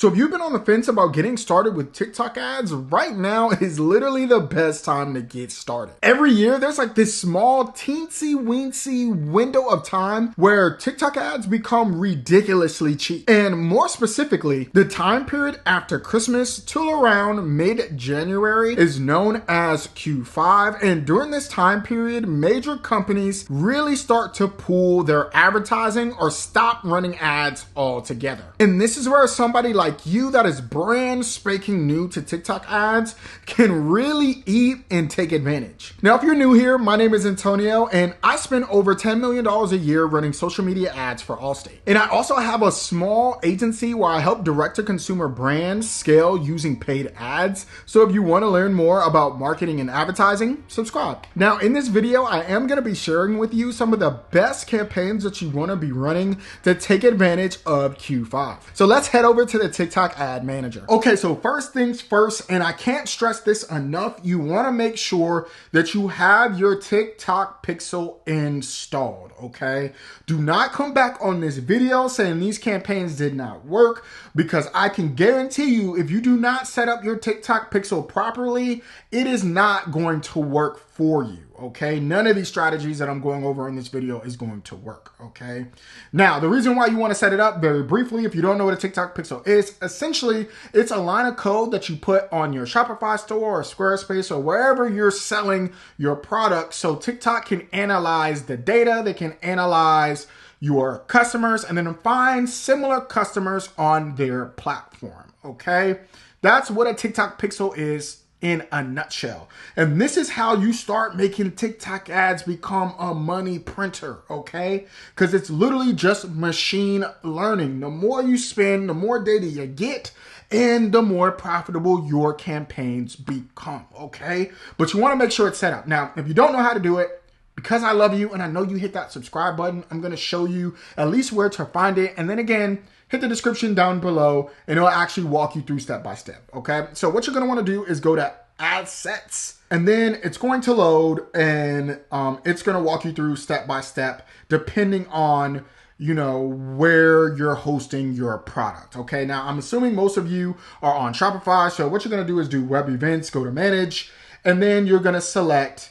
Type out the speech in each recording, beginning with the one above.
So if you've been on the fence about getting started with TikTok ads, right now is literally the best time to get started. Every year, there's like this small teensy weensy window of time where TikTok ads become ridiculously cheap. And more specifically, the time period after Christmas till around mid-January is known as Q5. And during this time period, major companies really start to pull their advertising or stop running ads altogether. And this is where somebody like you that is brand spanking new to TikTok ads can really eat and take advantage. Now, if you're new here, my name is Antonio and I spend over $10 million a year running social media ads for Allstate. And I also have a small agency where I help direct-to-consumer brands scale using paid ads. So if you want to learn more about marketing and advertising, subscribe. Now, in this video, I am going to be sharing with you some of the best campaigns that you want to be running to take advantage of Q5. So let's head over to the TikTok ad manager. Okay, so first things first, and I can't stress this enough, you want to make sure that you have your TikTok pixel installed, okay? Do not come back on this video saying these campaigns did not work, because I can guarantee you if you do not set up your TikTok pixel properly, it is not going to work for you, okay? None of these strategies that I'm going over in this video is going to work, okay? Now, the reason why you want to set it up very briefly, if you don't know what a TikTok pixel is, essentially, it's a line of code that you put on your Shopify store or Squarespace or wherever you're selling your product so TikTok can analyze the data, they can analyze your customers, and then find similar customers on their platform, okay? That's what a TikTok pixel is in a nutshell. And this is how you start making TikTok ads become a money printer, okay? Because it's literally just machine learning. The more you spend, the more data you get, and the more profitable your campaigns become, okay? But you want to make sure it's set up. Now, if you don't know how to do it, because I love you and I know you hit that subscribe button, I'm going to show you at least where to find it. And then again, hit the description down below and it'll actually walk you through step by step, okay? So what you're going to want to do is go to Ad Sets, and then it's going to load and it's going to walk you through step by step depending on, you know, where you're hosting your product, okay? Now, I'm assuming most of you are on Shopify. So what you're going to do is do web events, go to manage, and then you're going to select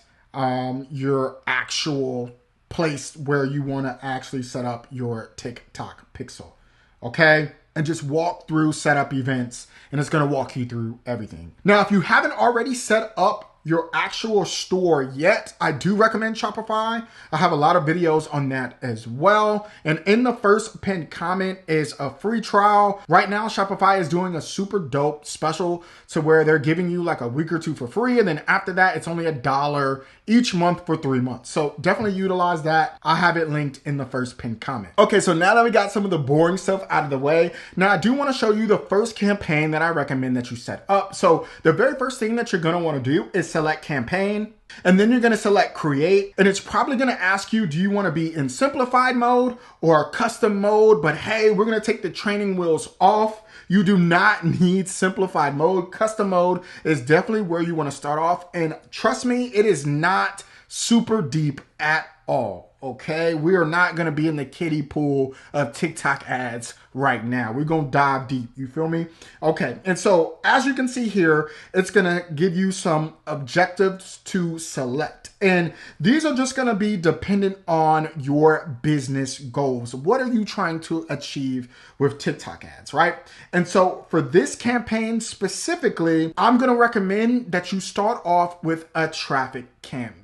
your actual place where you want to actually set up your TikTok pixel, okay? And just walk through setup events and it's going to walk you through everything. Now, if you haven't already set up your actual store yet, I do recommend Shopify. I have a lot of videos on that as well. And in the first pinned comment is a free trial. Right now, Shopify is doing a super dope special to where they're giving you like a week or two for free. And then after that, it's only $1 each month for 3 months. So definitely utilize that. I have it linked in the first pinned comment. Okay, so now that we got some of the boring stuff out of the way, now I do want to show you the first campaign that I recommend that you set up. So the very first thing that you're going to want to do is select campaign, and then you're going to select create, and it's probably going to ask you, do you want to be in simplified mode or custom mode? But hey, we're going to take the training wheels off. You do not need simplified mode. Custom mode is definitely where you want to start off. And trust me, it is not super deep at all. Okay, we are not going to be in the kiddie pool of TikTok ads right now. We're going to dive deep. You feel me? Okay. And so as you can see here, it's going to give you some objectives to select. And these are just going to be dependent on your business goals. What are you trying to achieve with TikTok ads, right? And so for this campaign specifically, I'm going to recommend that you start off with a traffic campaign.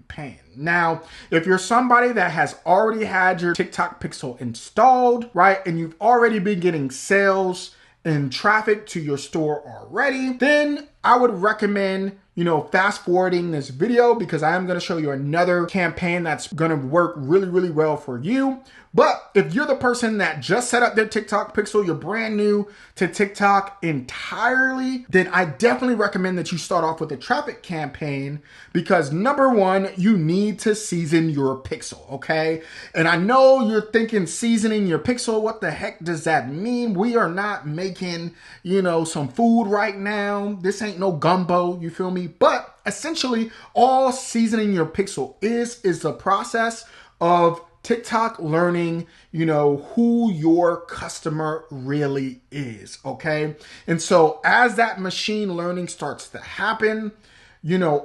Now, if you're somebody that has already had your TikTok pixel installed, right, and you've already been getting sales and traffic to your store already, then I would recommend, you know, fast forwarding this video because I am going to show you another campaign that's going to work really, really well for you. But if you're the person that just set up their TikTok pixel, you're brand new to TikTok entirely, then I definitely recommend that you start off with a traffic campaign because number one, you need to season your pixel, okay? And I know you're thinking seasoning your pixel, what the heck does that mean? We are not making, you know, some food right now. This ain't no gumbo, you feel me? But essentially all seasoning your pixel is the process of TikTok learning, who your customer really is, okay? And so as that machine learning starts to happen,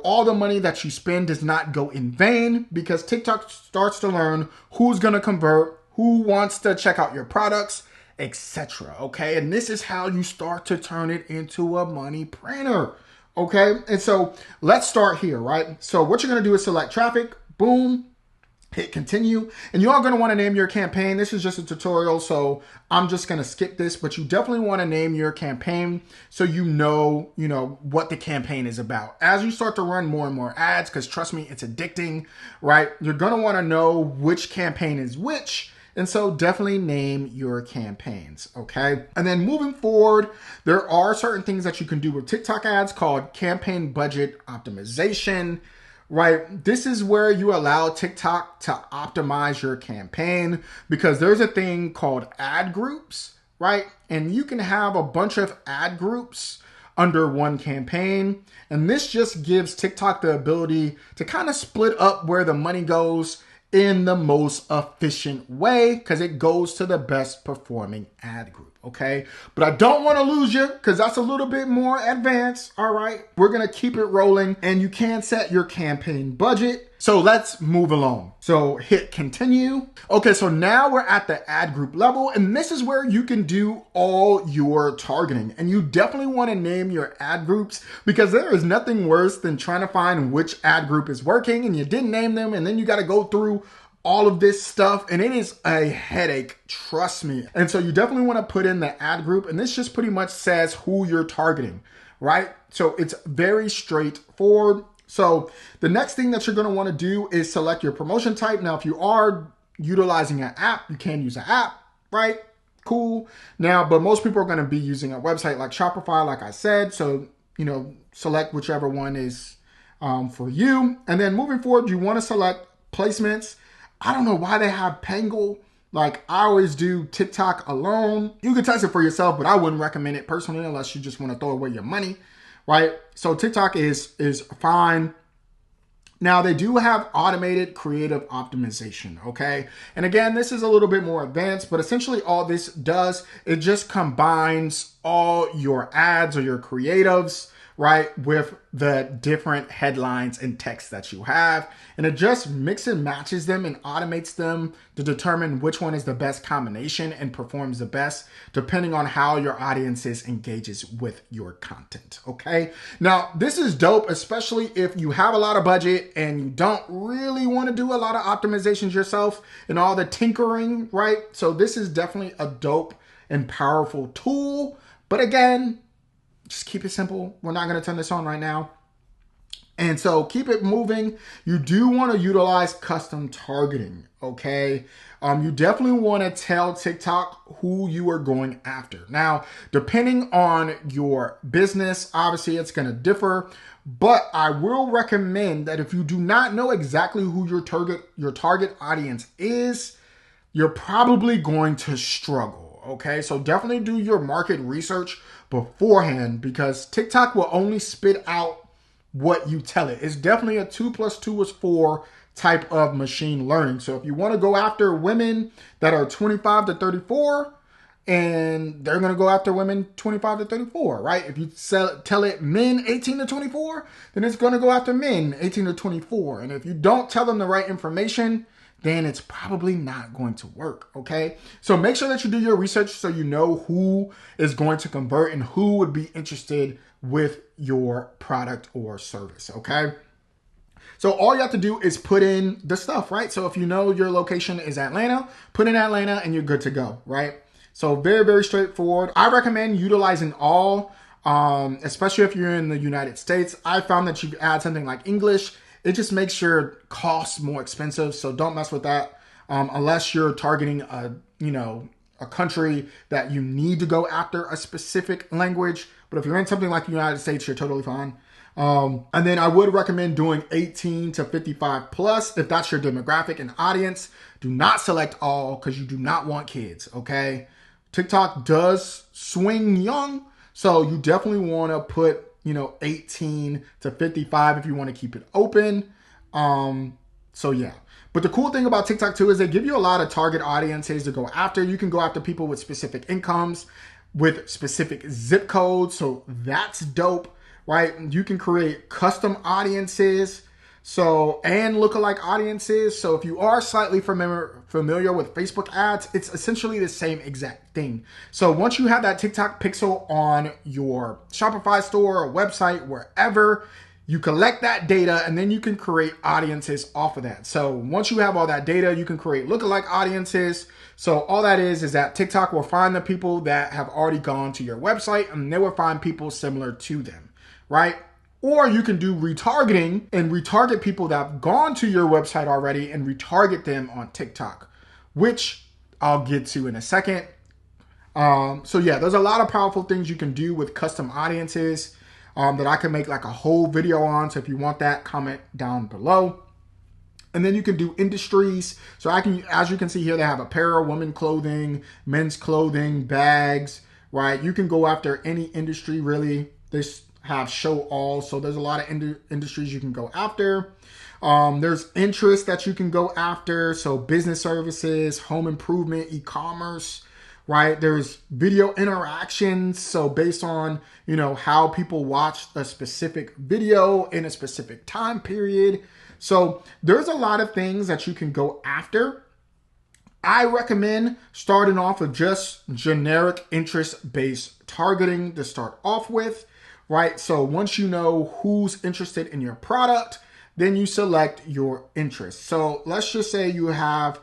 all the money that you spend does not go in vain, because TikTok starts to learn who's going to convert, who wants to check out your products, etc. Okay. And this is how you start to turn it into a money printer. Okay. And so let's start here, right? So what you're going to do is select traffic, boom, hit continue, and you are going to want to name your campaign. This is just a tutorial, so I'm just going to skip this, but you definitely want to name your campaign so you know what the campaign is about. As you start to run more and more ads, because trust me, it's addicting, right? You're going to want to know which campaign is which. And so definitely name your campaigns, okay? And then moving forward, there are certain things that you can do with TikTok ads called campaign budget optimization, right? This is where you allow TikTok to optimize your campaign, because there's a thing called ad groups, right? And you can have a bunch of ad groups under one campaign. And this just gives TikTok the ability to kind of split up where the money goes in the most efficient way, because it goes to the best performing ad group, okay? But I don't want to lose you, because that's a little bit more advanced, all right? We're going to keep it rolling, and you can set your campaign budget. So let's move along. So hit continue. Okay, so now we're at the ad group level, and this is where you can do all your targeting. And you definitely want to name your ad groups, because there is nothing worse than trying to find which ad group is working and you didn't name them, and then you got to go through all of this stuff, and it is a headache, trust me. And so you definitely want to put in the ad group, and this just pretty much says who you're targeting, right? So it's very straightforward. So the next thing that you're going to want to do is select your promotion type. Now, if you are utilizing an app, you can use an app, right? Cool. Now, but most people are going to be using a website like Shopify, like I said. So, select whichever one is for you. And then moving forward, you want to select placements. I don't know why they have Pangle. Like, I always do TikTok alone. You can test it for yourself, but I wouldn't recommend it personally unless you just want to throw away your money, right? So TikTok is fine. Now, they do have automated creative optimization, okay? And again, this is a little bit more advanced, but essentially all this does, it just combines all your ads or your creatives, right, with the different headlines and text that you have. And it just mix and matches them and automates them to determine which one is the best combination and performs the best, depending on how your audiences engages with your content, okay? Now, this is dope, especially if you have a lot of budget and you don't really want to do a lot of optimizations yourself and all the tinkering, right? So this is definitely a dope and powerful tool. But again, just keep it simple. We're not going to turn this on right now. And so keep it moving. You do want to utilize custom targeting, okay? You definitely want to tell TikTok who you are going after. Now, depending on your business, obviously it's going to differ, but I will recommend that if you do not know exactly who your target audience is, you're probably going to struggle, okay? So definitely do your market research beforehand, because TikTok will only spit out what you tell it. It's definitely a 2 + 2 is 4 type of machine learning. So if you want to go after women that are 25 to 34, and they're going to go after women 25 to 34, right? If you tell it men 18 to 24, then it's going to go after men 18 to 24. And if you don't tell them the right information, then it's probably not going to work, okay? So make sure that you do your research so you know who is going to convert and who would be interested with your product or service, okay? So all you have to do is put in the stuff, right? So if you know your location is Atlanta, put in Atlanta and you're good to go, right? So very, very straightforward. I recommend utilizing all, especially if you're in the United States. I found that you add something like English, it just makes your costs more expensive. So don't mess with that unless you're targeting a country that you need to go after a specific language. But if you're in something like the United States, you're totally fine. And then I would recommend doing 18 to 55 plus if that's your demographic and audience. Do not select all, because you do not want kids, okay? TikTok does swing young, so you definitely want to put 18 to 55 if you want to keep it open. So yeah. But the cool thing about TikTok too is they give you a lot of target audiences to go after. You can go after people with specific incomes, with specific zip codes. So that's dope, right? You can create custom audiences. So, and lookalike audiences. So if you are slightly familiar with Facebook ads, it's essentially the same exact thing. So once you have that TikTok pixel on your Shopify store or website, wherever, you collect that data and then you can create audiences off of that. So once you have all that data, you can create lookalike audiences. So all that is that TikTok will find the people that have already gone to your website and they will find people similar to them, right? Or you can do retargeting and retarget people that have gone to your website already and retarget them on TikTok, which I'll get to in a second. So yeah, there's a lot of powerful things you can do with custom audiences that I can make like a whole video on. So if you want that, comment down below. And then you can do industries. So I can, as you can see here, they have apparel, women clothing, men's clothing, bags, right? You can go after any industry really. This have show all. So there's a lot of industries you can go after. There's interests that you can go after. So business services, home improvement, e-commerce, right? There's video interactions. So based on, you know, how people watch a specific video in a specific time period. So there's a lot of things that you can go after. I recommend starting off with just generic interest-based targeting to start off with. Right? So once you know who's interested in your product, then you select your interest. So let's just say you have,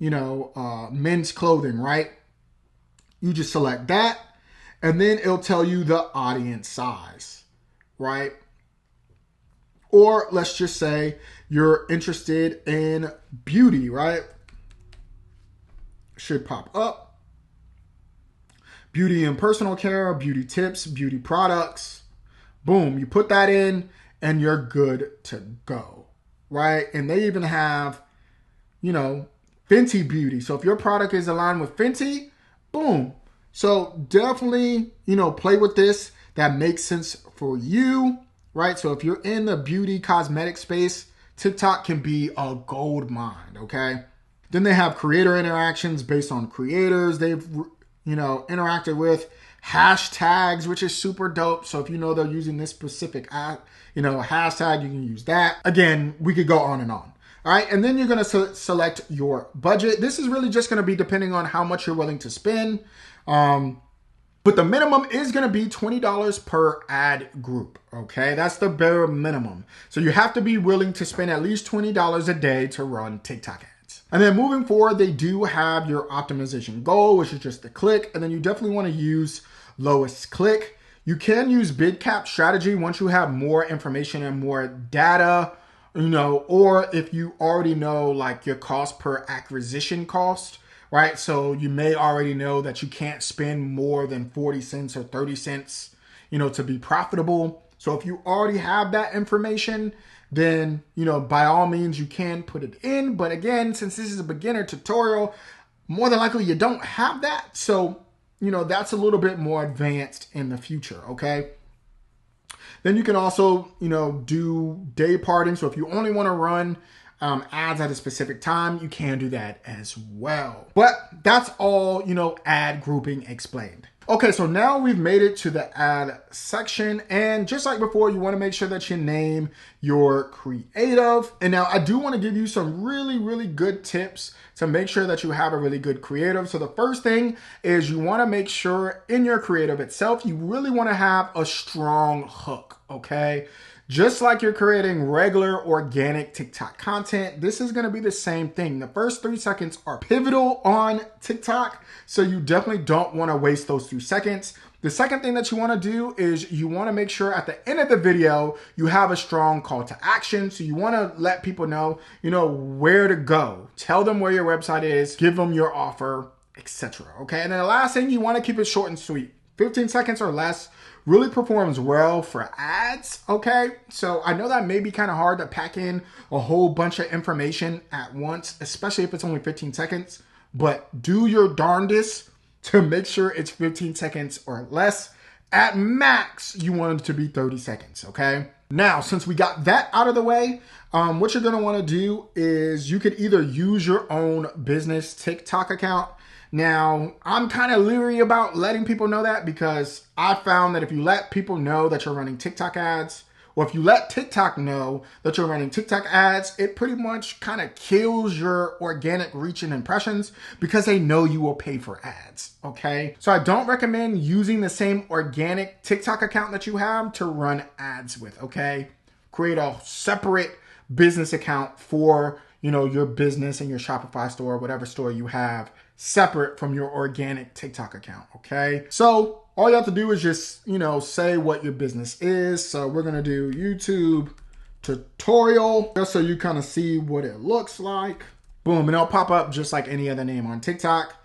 you know, men's clothing, right? You just select that and then it'll tell you the audience size, right? Or let's just say you're interested in beauty, right? Should pop up. Beauty and personal care, beauty tips, beauty products. Boom, you put that in and you're good to go, right? And they even have, you know, Fenty Beauty. So if your product is aligned with Fenty, boom. So definitely, you know, play with this. That makes sense for you, right? So if you're in the beauty cosmetic space, TikTok can be a gold mine, okay? Then they have creator interactions based on creators they've, you know, interacted with. Hashtags, which is super dope. So if you know they're using this specific, you know, hashtag, you can use that. Again, we could go on and on. All right. And then you're going to select your budget. This is really just going to be depending on how much you're willing to spend. But the minimum is going to be $20 per ad group. Okay. That's the bare minimum. So you have to be willing to spend at least $20 a day to run TikTok ads. And then moving forward, they do have your optimization goal, which is just the click. And then you definitely want to use lowest click. You can use bid cap strategy once you have more information and more data, you know, or if you already know like your cost per acquisition cost, right? So you may already know that you can't spend more than 40 cents or 30 cents, you know, to be profitable. So if you already have that information, then, you know, by all means, you can put it in. But again, since this is a beginner tutorial, more than likely you don't have that. So, you know, that's a little bit more advanced in the future, okay? Then you can also, you know, do day parting. So if you only want to run ads at a specific time, you can do that as well. But that's all, you know, ad grouping explained. Okay, so now we've made it to the ad section, and just like before, you want to make sure that you name your creative. And now I do want to give you some really, really good tips to make sure that you have a really good creative. So the first thing is you want to make sure in your creative itself, you really want to have a strong hook, okay? Just like you're creating regular organic TikTok content, this is going to be the same thing. The first 3 seconds are pivotal on TikTok, so you definitely don't want to waste those 3 seconds. The second thing that you want to do is you want to make sure at the end of the video, you have a strong call to action. So you want to let people know, you know, where to go. Tell them where your website is, give them your offer, etc. Okay, and then the last thing, you want to keep it short and sweet. 15 seconds or less really performs well for ads, okay? So I know that may be kind of hard to pack in a whole bunch of information at once, especially if it's only 15 seconds, but do your darndest to make sure it's 15 seconds or less. At max, you want it to be 30 seconds, okay? Now, since we got that out of the way, what you're gonna wanna do is you could either use your own business TikTok account. Now, I'm kind of leery about letting people know that because I found that if you let people know that you're running TikTok ads, or if you let TikTok know that you're running TikTok ads, it pretty much kind of kills your organic reach and impressions because they know you will pay for ads, okay? So I don't recommend using the same organic TikTok account that you have to run ads with, okay? Create a separate business account for, your business and your Shopify store, whatever store you have, separate from your organic TikTok account, okay? So all you have to do is just, say what your business is. So we're gonna do YouTube tutorial, just so you kind of see what it looks like. Boom, and it'll pop up just like any other name on TikTok.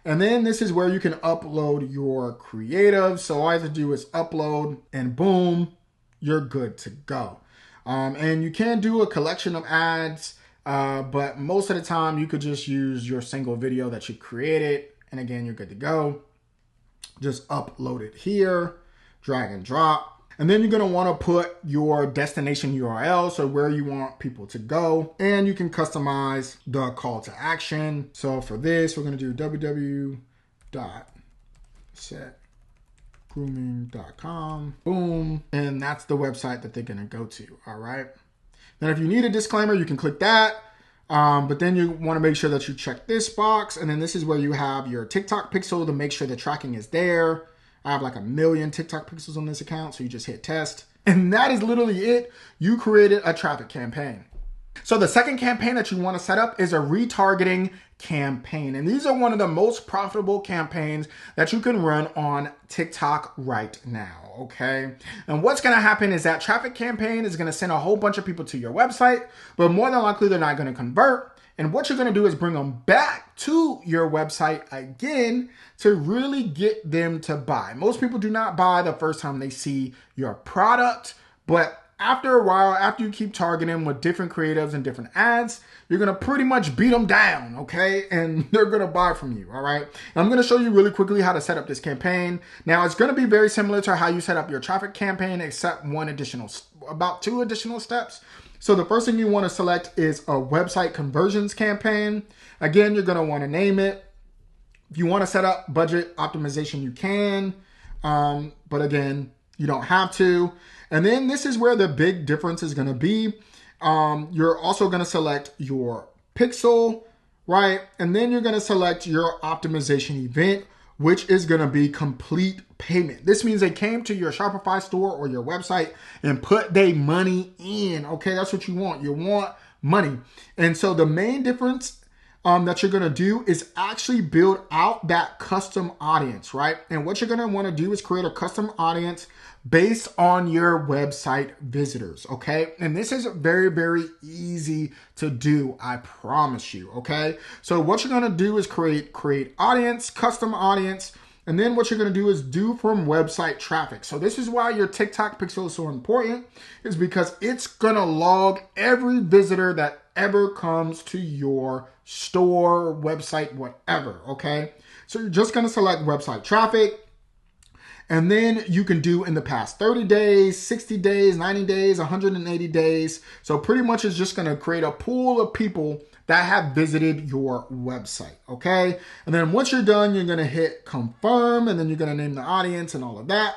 And then this is where you can upload your creative. So all you have to do is upload and boom, you're good to go. And you can do a collection of ads, but most of the time you could just use your single video that you created. And again, you're good to go. Just upload it here, drag and drop. And then you're gonna wanna put your destination URL, so where you want people to go. And you can customize the call to action. So for this, we're gonna do www.setgrooming.com, boom. And that's the website that they're gonna go to, all right? Then if you need a disclaimer, you can click that. But then you want to make sure that you check this box. And then this is where you have your TikTok pixel to make sure the tracking is there. I have like 1 million TikTok pixels on this account. So you just hit test. And that is literally it. You created a traffic campaign. So the second campaign that you want to set up is a retargeting campaign. And these are one of the most profitable campaigns that you can run on TikTok right now, okay? And what's going to happen is that traffic campaign is going to send a whole bunch of people to your website, but more than likely they're not going to convert. And what you're going to do is bring them back to your website again to really get them to buy. Most people do not buy the first time they see your product, but after a while, after you keep targeting with different creatives and different ads, you're going to pretty much beat them down, okay? And they're going to buy from you, all right? And I'm going to show you really quickly how to set up this campaign. Now, it's going to be very similar to how you set up your traffic campaign, except about 2 additional steps. So the first thing you want to select is a website conversions campaign. Again, you're going to want to name it. If you want to set up budget optimization, you can. But again, you don't have to. And then this is where the big difference is going to be. You're also going to select your pixel, right? And then you're going to select your optimization event, which is going to be complete payment. This means they came to your Shopify store or your website and put their money in. Okay, that's what you want. You want money. And so the main difference that you're going to do is actually build out that custom audience, right? And what you're going to want to do is create a custom audience based on your website visitors, okay? And this is very, very easy to do, I promise you, okay? So what you're going to do is create audience, custom audience, and then what you're going to do is do from website traffic. So this is why your TikTok pixel is so important, is because it's going to log every visitor that ever comes to your store, website, whatever, okay? So you're just going to select website traffic. And then you can do in the past 30 days, 60 days, 90 days, 180 days. So pretty much it's just going to create a pool of people that have visited your website, okay? And then once you're done, you're going to hit confirm, and then you're going to name the audience and all of that.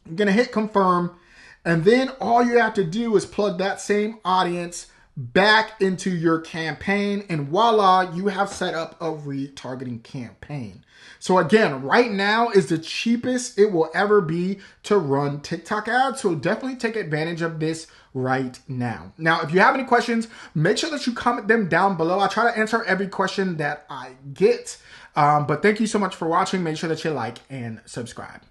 You're going to hit confirm, and then all you have to do is plug that same audience back into your campaign, and voila, you have set up a retargeting campaign. So again, right now is the cheapest it will ever be to run TikTok ads. So definitely take advantage of this right now. Now, if you have any questions, make sure that you comment them down below. I try to answer every question that I get. But thank you so much for watching. Make sure that you like and subscribe.